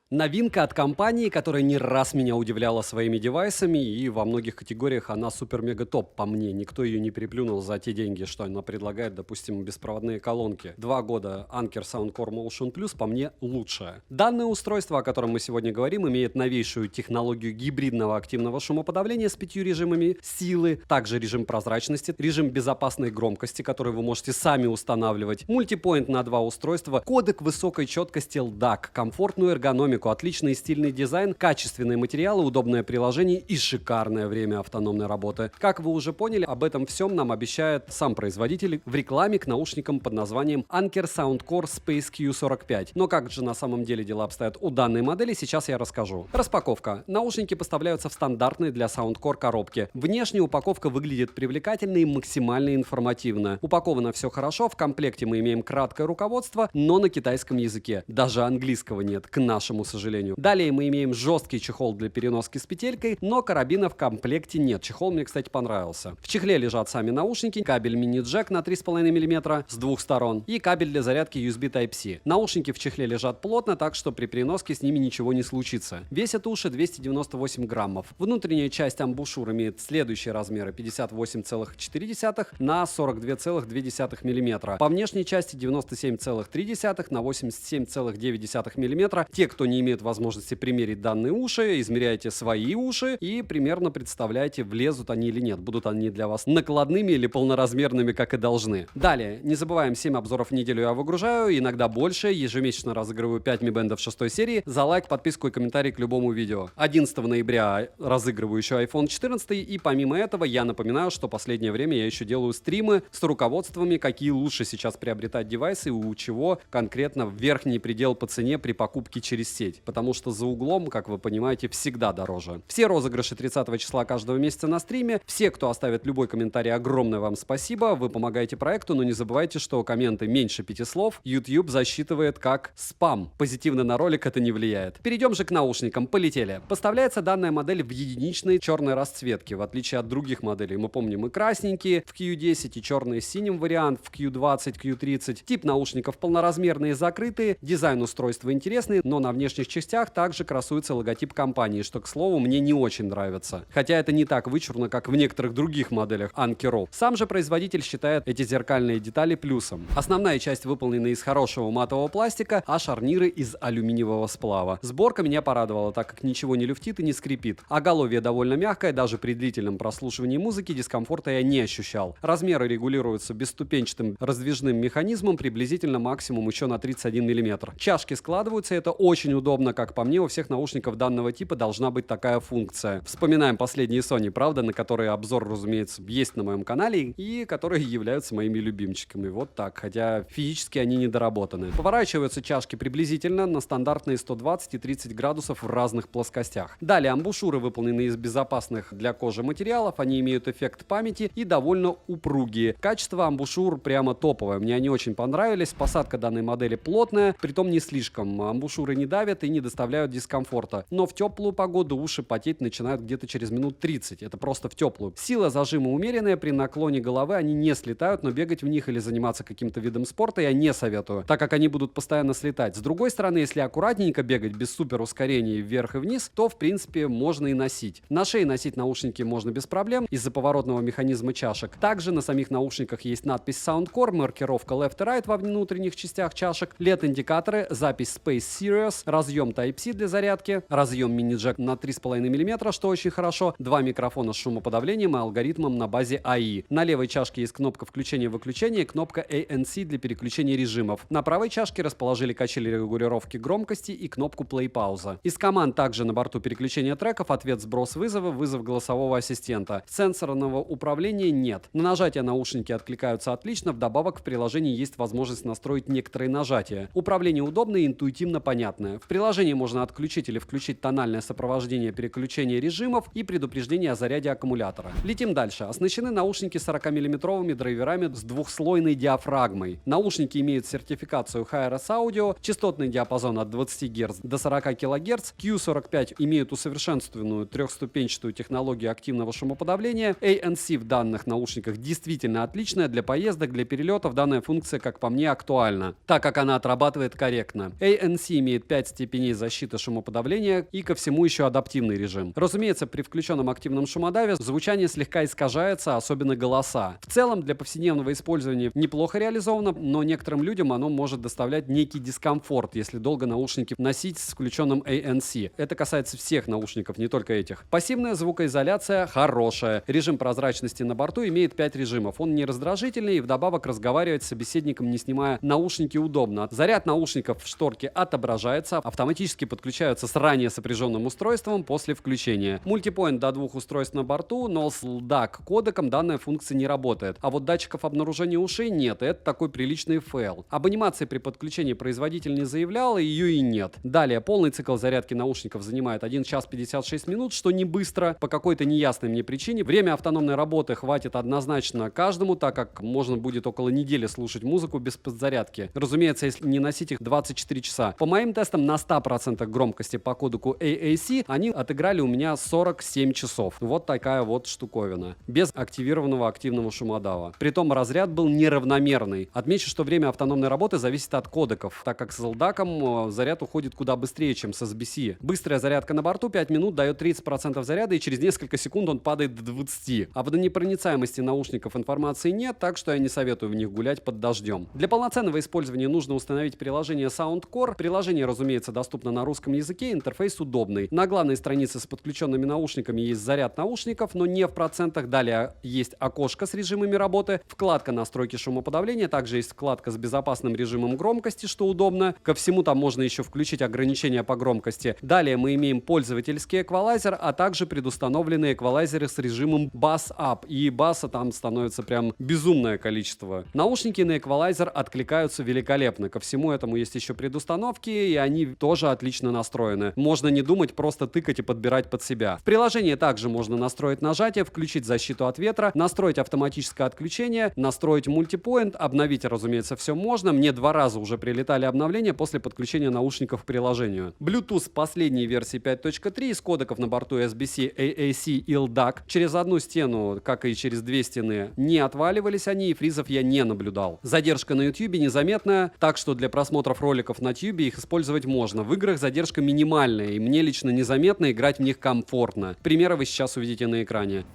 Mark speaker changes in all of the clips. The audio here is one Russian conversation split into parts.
Speaker 1: Новинка от компании, которая не раз меня удивляла своими девайсами, и во многих категориях она супер-мега-топ по мне. Никто ее не переплюнул за те деньги, что она предлагает, допустим, беспроводные колонки. 2 года Anker Soundcore Motion Plus по мне лучшее. Данное устройство, о котором мы сегодня говорим, имеет новейшую технологию гибридного активного шумоподавления с 5 режимами силы, также режим прозрачности, режим безопасной громкости, который вы можете сами устанавливать, мультипоинт на 2 устройства, кодек высокой четкости LDAC, комфортную эргономику, отличный стильный дизайн, качественные материалы, удобное приложение и шикарное время автономной работы. Как вы уже поняли, об этом всем нам обещает сам производитель в рекламе к наушникам под названием Anker Soundcore Space Q45. Но как же на самом деле дела обстоят у данной модели, сейчас я расскажу. Распаковка. Наушники поставляются в стандартной для Soundcore коробке. Внешняя упаковка выглядит привлекательно и максимально информативно. Упаковано все хорошо, в комплекте мы имеем краткое руководство, но на китайском языке. Даже английского нет, к нашему сожалению. Далее мы имеем жесткий чехол для переноски с петелькой, но карабина в комплекте нет. Чехол мне, кстати, понравился. В чехле лежат сами наушники, кабель мини-джек на 3,5 мм с двух сторон и кабель для зарядки USB Type-C. Наушники в чехле лежат плотно, так что при переноске с ними ничего не случится. Весят уши 298 граммов. Внутренняя часть амбушюр имеет следующие размеры: 58,4 на 42,2 мм. По внешней части 97,3 на 87,9 мм. Те, кто не имеет возможности примерить данные уши, измеряйте свои уши и примерно представляйте, влезут они или нет. Будут они для вас накладными или полноразмерными, как и должны. Далее, не забываем, 7 обзоров в неделю я выгружаю, иногда больше. Ежемесячно разыгрываю 5 Mi Band 6 серии. За лайк, подписку и комментарий к любому видео. 11 ноября разыгрываю еще iPhone 14. И помимо этого, я напоминаю, что последнее время я еще делаю стримы с руководствами, какие лучше сейчас приобретать девайсы и у чего конкретно верхний предел по цене при покупке через сеть. Потому что за углом, как вы понимаете, всегда дороже. Все розыгрыши 30 числа каждого месяца на стриме. Все, кто оставит любой комментарий, огромное вам спасибо. Вы помогаете проекту, но не забывайте, что комменты меньше 5 слов YouTube засчитывает как спам. Позитивно на ролик это не влияет. Перейдем же к наушникам. Полетели. Поставляется данная модель в единичной черной расцветке, в отличие от других моделей. Мы помним и красненькие в Q10, и черный с синим вариант в Q20, Q30. Тип наушников полноразмерные, закрытые. Дизайн устройства интересный, но на внешних частях также красуется логотип компании, что, к слову, мне не очень нравится. Хотя это не так вычурно, как в некоторых других моделях Anker. Сам же производитель считает эти зеркальные детали плюсом. Основная часть выполнена из хорошего матового пластика, а шарниры из алюминиевого сплава. Сборка меня порадовала, так как ничего не люфтит и не скрипит. Оголовье довольно мягкое, даже при длительном прослушивании музыки дискомфорта я не ощущал. Размеры регулируются бесступенчатым раздвижным механизмом, приблизительно максимум еще на 31 мм. Чашки складываются, это очень удобно, как по мне, у всех наушников данного типа должна быть такая функция. Вспоминаем последние Sony, правда, на которые обзор, разумеется, есть на моем канале и которые являются моими любимчиками. Вот так, хотя физически они недоработаны. Поворачиваются чашки приблизительно на стандартные 120 и 30 градусов в разных плоскостях. Далее амбушюры выполнены из безопасных для кожи материалов, они имеют эффект памяти и довольно упругие. Качество амбушюр прямо топовое, мне они очень понравились. Посадка данной модели плотная, притом не слишком. Амбушюры не давят и не доставляют дискомфорта. Но в теплую погоду уши потеть начинают где-то через минут 30. Это просто в теплую. Сила зажима умеренная, при наклоне головы они не слетают, но бегать в них или заниматься каким-то видом спорта я не советую, так как они будут постоянно слетать. С другой стороны, если аккуратненько бегать без супер ускорений вверх и вниз, то в принципе можно и носить. На шее носить наушники можно без проблем из-за поворотного механизма чашек. Также на самих наушниках есть надпись Soundcore, маркировка Left и Right во внутренних частях чашек, LED-индикаторы, запись Space Series, разъем Type-C для зарядки, разъем мини-джек на 3,5 мм, что очень хорошо, 2 микрофона с шумоподавлением и алгоритмом на базе AI. На левой чашке есть кнопка включения-выключения и кнопка ANC для переключения режимов. На правой чашке расположили качели регулировки громкости и кнопку play-пауза. Из команд также на борту переключения треков, ответ сброс вызова, вызов голосового ассистента. Сенсорного управления нет. На нажатие наушники откликаются отлично, вдобавок в приложении есть возможность настроить некоторые нажатия. Управление удобное и интуитивно понятное. В приложении можно отключить или включить тональное сопровождение переключения режимов и предупреждение о заряде аккумулятора. Летим дальше. Оснащены наушники 40-мм драйверами с двухслойной диафрагмой. Наушники имеют сертификацию Hi-Res Audio, частотный диапазон от 20 Гц до 40 кГц, Q45 имеют усовершенствованную трехступенчатую технологию активного шумоподавления, ANC в данных наушниках действительно отличная, для поездок, для перелетов данная функция, как по мне, актуальна, так как она отрабатывает корректно. ANC имеет 5 степеней защиты шумоподавления и ко всему еще адаптивный режим. Разумеется, при включенном активном шумодаве звучание слегка искажается, особенно голоса. В целом, для повседневного использования неплохо реализовано, но некоторым людям оно может доставлять некий дискомфорт, если долго наушники носить с включенным ANC. Это касается всех наушников, не только этих. Пассивная звукоизоляция хорошая. Режим прозрачности на борту имеет 5 режимов. Он не раздражительный и вдобавок разговаривать с собеседником, не снимая наушники, удобно. Заряд наушников в шторке отображается, автоматически подключаются с ранее сопряженным устройством после включения. Мультипоинт до 2 устройств на борту, но с LDAC кодеком данная функция не работает. А вот датчиков обнаружения ушей нет, это такой приличный фейл. Об анимации при подключении производитель не заявлял, и ее и нет. Далее, полный цикл зарядки наушников занимает 1 час 56 минут, что не быстро, по какой-то неясной мне причине. Время автономной работы хватит однозначно каждому, так как можно будет около недели слушать музыку без подзарядки. Разумеется, если не носить их 24 часа. По моим тестам, на 100% громкости по кодеку AAC они отыграли у меня 47 часов. Вот такая вот штуковина. Без активированного активного шумодава. Притом разряд был неравномерный. Отмечу, что время автономной работы зависит от кодеков, так как с LDAC заряд уходит куда быстрее, чем с SBC. Быстрая зарядка на борту 5 минут дает 30% заряда, и через несколько секунд он падает до 20. О водонепроницаемости наушников информации нет, так что я не советую в них гулять под дождем. Для полноценного использования нужно установить приложение Soundcore. Приложение, разумеется, доступно на русском языке, интерфейс удобный. На главной странице с подключенными наушниками есть заряд наушников, но не в процентах. Далее есть окошко с режимами работы, вкладка настройки шумоподавления, также есть вкладка с безопасным режимом громкости, что удобно. Ко всему там можно еще включить ограничения по громкости. Далее мы имеем пользовательский эквалайзер, а также предустановленные эквалайзеры с режимом Bass Up. И баса там становится прям безумное количество. Наушники на эквалайзер откликаются великолепно. Ко всему этому есть еще предустановки, и они тоже отлично настроены. Можно не думать, просто тыкать и подбирать под себя. В приложении также можно настроить нажатие, включить защиту от ветра, настроить автоматическое отключение, настроить мультипоинт, обновить, разумеется, все можно. Мне 2 раза уже прилетали обновления после подключения наушников к приложению. Bluetooth последней версии 5.3 из кодеков на борту SBC, AAC и LDAC. Через одну стену, как и через 2 стены, не отваливались они, и фризов я не наблюдал. Задержка на YouTube незаметная, так что для просмотров роликов на YouTube их использовать можно. В играх задержка минимальная, и мне лично незаметно, играть в них комфортно. Примеры вы сейчас увидите на экране.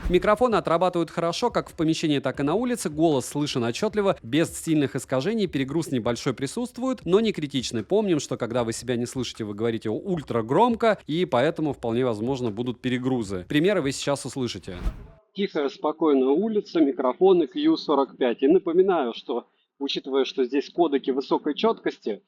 Speaker 1: Микрофоны отрабатывают хорошо как в помещении, так и на улице. Голос слышен отчетливо, без сильных искажений. Перегруз небольшой присутствует, но не критичный. Помним, что когда вы себя не слышите, вы говорите ультра громко, и поэтому вполне возможно будут перегрузы. Примеры вы сейчас услышите. Тихая, спокойная улица, микрофоны Q45. И напоминаю, что, учитывая, что здесь кодеки высокой четкости,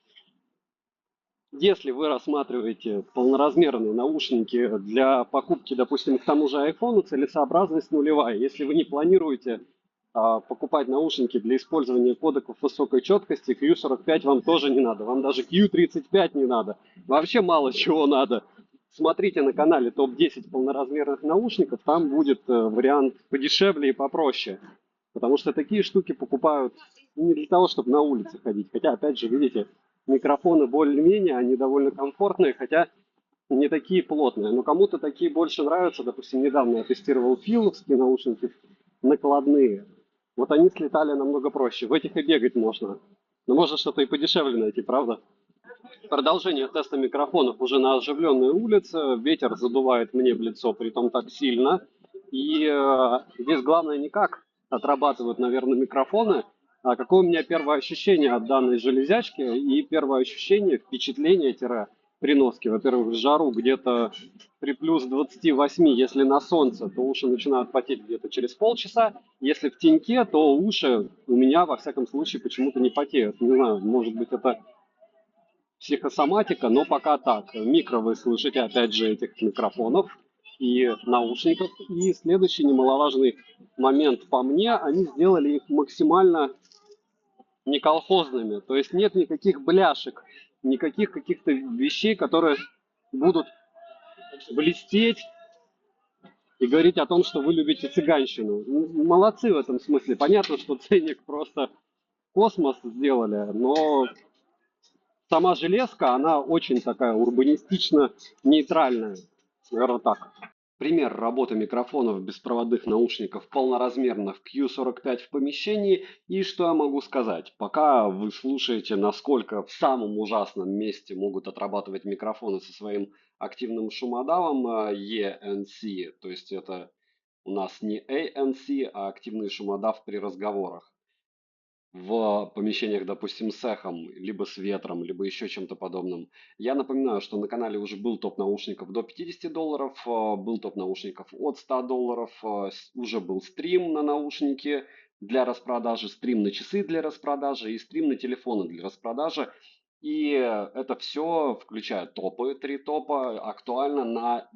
Speaker 1: если вы рассматриваете полноразмерные наушники для покупки, допустим, к тому же iPhone, целесообразность нулевая. Если вы не планируете покупать наушники для использования кодеков высокой четкости, Q45 вам тоже не надо. Вам даже Q35 не надо. Вообще мало чего надо. Смотрите на канале топ-10 полноразмерных наушников, там будет вариант подешевле и попроще. Потому что такие штуки покупают не для того, чтобы на улице ходить. Хотя, опять же, видите, микрофоны более-менее, они довольно комфортные, хотя не такие плотные. Но кому-то такие больше нравятся. Допустим, недавно я тестировал филовские наушники накладные. Вот они слетали намного проще. В этих и бегать можно. Но можно что-то и подешевле найти, правда? Продолжение теста микрофонов уже на оживленной улице. Ветер задувает мне в лицо, притом так сильно. И здесь главное не как отрабатывают, наверное, микрофоны, а какое у меня первое ощущение от данной железячки и первое ощущение, впечатление-приноски. Во-первых, в жару где-то при плюс 28, если на солнце, то уши начинают потеть где-то через полчаса. Если в теньке, то уши у меня, во всяком случае, почему-то не потеют. Не знаю, может быть, это психосоматика, но пока так. Микро вы слышите, опять же, этих микрофонов. и наушников. И следующий немаловажный момент по мне, они сделали их максимально не колхозными. То есть нет никаких бляшек, никаких каких-то вещей, которые будут блестеть и говорить о том, что вы любите цыганщину. Молодцы в этом смысле. Понятно, что ценник просто космос сделали, но сама железка, она очень такая урбанистично нейтральная, наверное, так. Пример работы микрофонов беспроводных наушников полноразмерных Q45 в помещении. И что я могу сказать? Пока вы слушаете, насколько в самом ужасном месте могут отрабатывать микрофоны со своим активным шумодавом ENC, то есть это у нас не ANC, а активный шумодав при разговорах в помещениях, допустим, с эхом, либо с ветром, либо еще чем-то подобным. Я напоминаю, что на канале уже был топ наушников до $50, был топ наушников от $100, уже был стрим на наушники для распродажи, стрим на часы для распродажи и стрим на телефоны для распродажи. И это все, включая топы, 3 топа, актуально на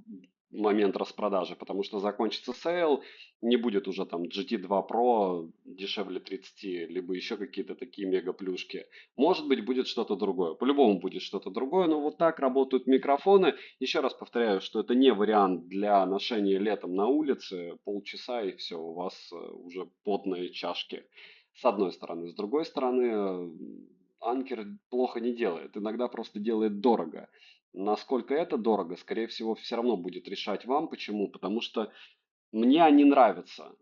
Speaker 1: момент распродажи, потому что закончится сейл, не будет уже там GT2 Pro дешевле 30, либо еще какие-то такие мега плюшки. Может быть, будет что-то другое. По-любому будет что-то другое, но вот так работают микрофоны. Еще раз повторяю, что это не вариант для ношения летом на улице. Полчаса и все, у вас уже потные чашки. С одной стороны. С другой стороны, Анкер плохо не делает. Иногда просто делает дорого. Насколько это дорого, скорее всего, все равно будет решать вам. Почему? Потому что мне они нравятся,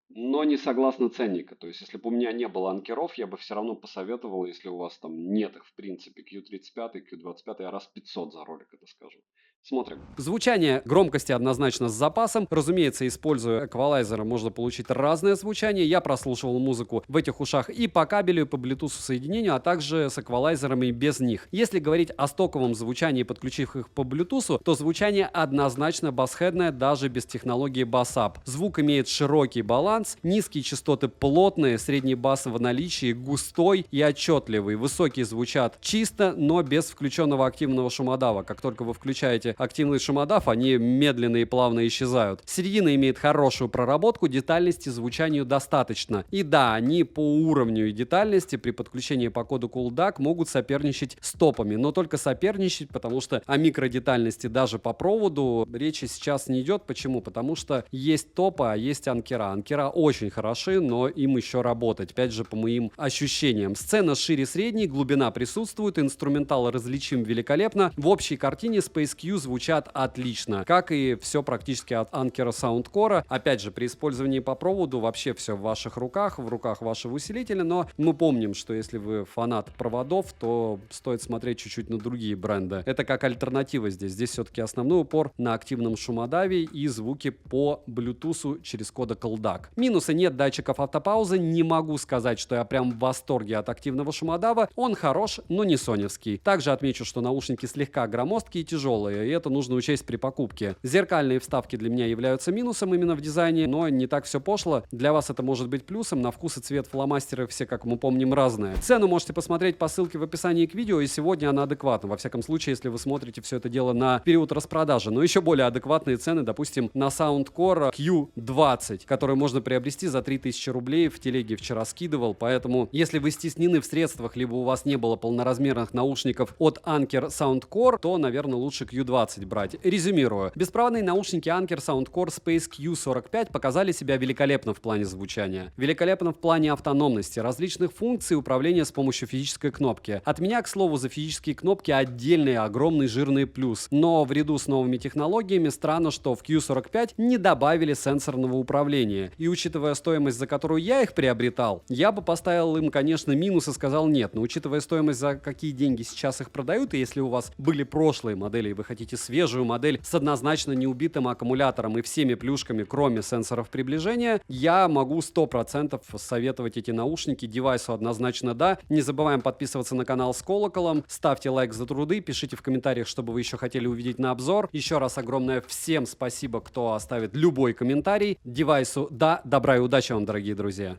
Speaker 1: но не согласно ценника. То есть, если бы у меня не было анкеров, я бы все равно посоветовал, если у вас там нет их в принципе, Q35, Q25, я раз 500 за ролик это скажу. Смотрим. Звучание громкости однозначно с запасом. Разумеется, используя эквалайзеры, можно получить разное звучание. Я прослушивал музыку в этих ушах и по кабелю, и по Bluetooth соединению, а также с эквалайзерами и без них. Если говорить о стоковом звучании, подключив их по Bluetooth, то звучание однозначно басхедное, даже без технологии Bass-Up. Звук имеет широкий баланс, низкие частоты плотные, средний бас в наличии, густой и отчетливый. Высокие звучат чисто, но без включенного активного шумодава. Как только вы включаете активный шумодав, они медленно и плавно исчезают. Середина имеет хорошую проработку, детальности звучанию достаточно. И да, они по уровню и детальности при подключении по коду CoolDAC могут соперничать с топами, но только соперничать, потому что о микродетальности даже по проводу речи сейчас не идет. Почему? Потому что есть топы, а есть анкера. Анкера очень хороши, но им еще работать. Опять же, по моим ощущениям. Сцена шире средней, глубина присутствует, инструментал различим великолепно. В общей картине Space Q звучат отлично, как и все практически от Anker Soundcore. Опять же, при использовании по проводу вообще все в ваших руках, в руках вашего усилителя, но мы помним, что если вы фанат проводов, то стоит смотреть чуть-чуть на другие бренды. Это как альтернатива здесь. Здесь все-таки основной упор на активном шумодаве и звуки по Bluetooth через кодек LDAC. Минусы: нет датчиков автопаузы. Не могу сказать, что я прям в восторге от активного шумодава. Он хорош, но не соневский. Также отмечу, что наушники слегка громоздкие и тяжелые, и это нужно учесть при покупке. Зеркальные вставки для меня являются минусом именно в дизайне, но не так все пошло. Для вас это может быть плюсом. На вкус и цвет фломастеры все, как мы помним, разные. Цену можете посмотреть по ссылке в описании к видео, и сегодня она адекватна. Во всяком случае, если вы смотрите все это дело на период распродажи. Но еще более адекватные цены, допустим, на Soundcore Q20, который можно приобрести за 3000 рублей. В телеге вчера скидывал, поэтому если вы стеснены в средствах, либо у вас не было полноразмерных наушников от Anker Soundcore, то, наверное, лучше Q20 брать. Резюмирую. Беспроводные наушники Anker Soundcore Space Q45 показали себя великолепно в плане звучания. Великолепно в плане автономности, различных функций управления с помощью физической кнопки. От меня, к слову, за физические кнопки отдельный огромный жирный плюс. Но в ряду с новыми технологиями странно, что в Q45 не добавили сенсорного управления. И учитывая стоимость, за которую я их приобретал, я бы поставил им, конечно, минус и сказал нет. Но учитывая стоимость, за какие деньги сейчас их продают, и если у вас были прошлые модели и вы хотите свежую модель с однозначно неубитым аккумулятором и всеми плюшками, кроме сенсоров приближения, я могу 100% советовать эти наушники. Девайсу однозначно да. Не забываем подписываться на канал с колоколом, ставьте лайк за труды, пишите в комментариях, что бы вы еще хотели увидеть на обзор. Еще раз огромное всем спасибо, кто оставит любой комментарий. Девайсу да, добра и удачи вам, дорогие друзья.